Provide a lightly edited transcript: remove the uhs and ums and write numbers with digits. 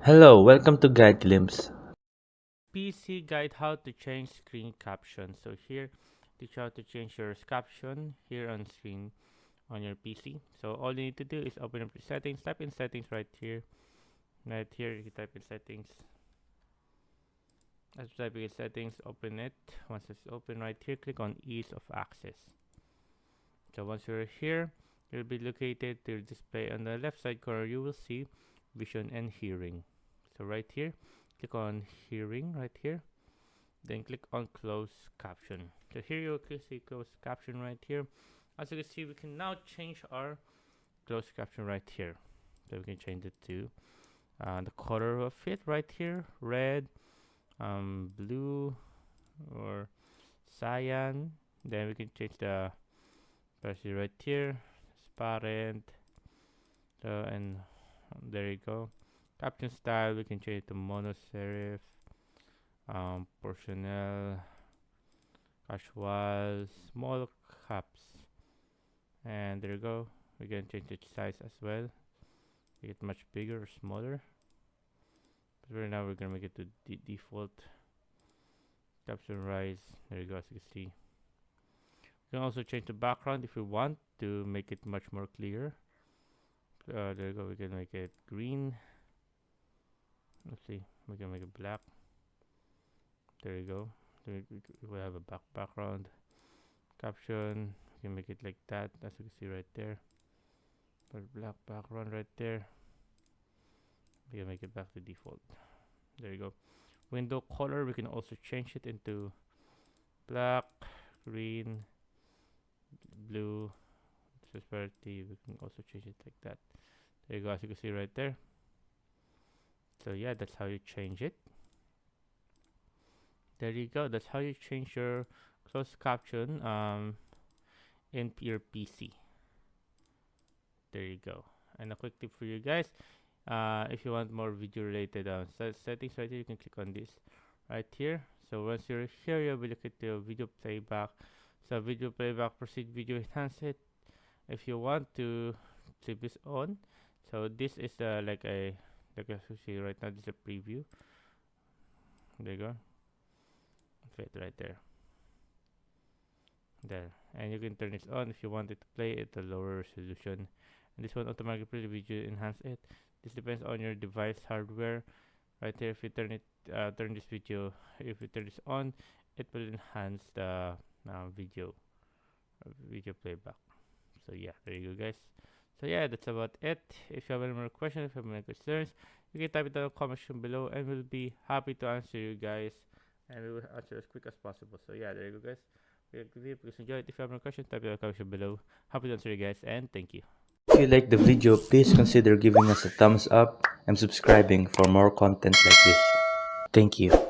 Hello, welcome to Guide Glimpse. PC guide how to change screen caption. So here, teach how to change your caption here on screen on your PC. So all you need to do is open up your settings, type in settings right here. Right here, you type in settings. After typing in settings, open it. Once it's open right here, click on ease of access. So once you're here, you'll be located to display on the left side corner. You will see vision and hearing. So right here, click on hearing right here. Then click on close caption. So here you can see close caption right here. As you can see, we can now change our close caption right here. So we can change it to the color of it right here, red, blue, or cyan. Then we can change the opacity right here, transparent. So and there you go. Caption style we can change it to mono serif, portional, casual, small caps, and there you go. We can change the size as well, make it much bigger or smaller, but right now we're gonna make it to the default. Caption rise, there you go. As you can see, you can also change the background if you want to make it much more clear. There you go. We can make it green. Let's see, we can make it black. There you go. We have a background caption. You can make it like that, as you can see right there. But black background right there. We can make it back to default. There you go. Window color, we can also change it into black, green, blue, transparency. We can also change it like that. There you go, as you can see right there. So yeah, that's how you change it. There you go. That's how you change your closed caption in your PC. There you go. And a quick tip for you guys, if you want more video related settings right here, you can click on this right here. So once you're here, you'll be looking to video playback. So video playback, proceed video, enhance it. If you want to keep this on, so this is like as you see right now, this is a preview. There you go. Fit right there. There. And you can turn this on if you want it to play at a lower resolution. And this one automatically video enhance it. This depends on your device hardware. Right here, if you turn this video, if you turn this on, it will enhance the video playback. So yeah, there you go, guys. So yeah, that's about it. If you have any more questions, if you have any concerns, you can type it down in the comment section below, and we'll be happy to answer you guys, and we will answer as quick as possible. So yeah, there you go, guys. We hope you enjoyed. If you have more questions, type it in the comment section below. Happy to answer you guys, and thank you. If you like the video, please consider giving us a thumbs up and subscribing for more content like this. Thank you.